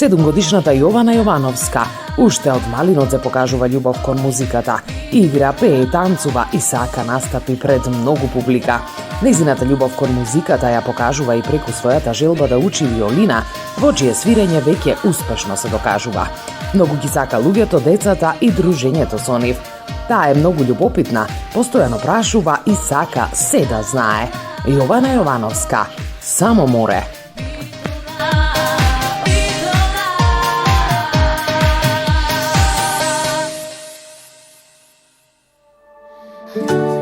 7-годишната Јована Јовановска уште од малиноце покажува љубов кон музиката. Игра, пее, танцува и сака настапи пред многу публика. Нејзината љубов кон музиката ја покажува и преку својата желба да учи виолина, во чие свирење веќе успешно се докажува. Многу ги сака луѓето, децата и дружењето со нив. Таа е многу љубопитна, постојано прашува и сака се да знае. Јована Јовановска, само море. Thank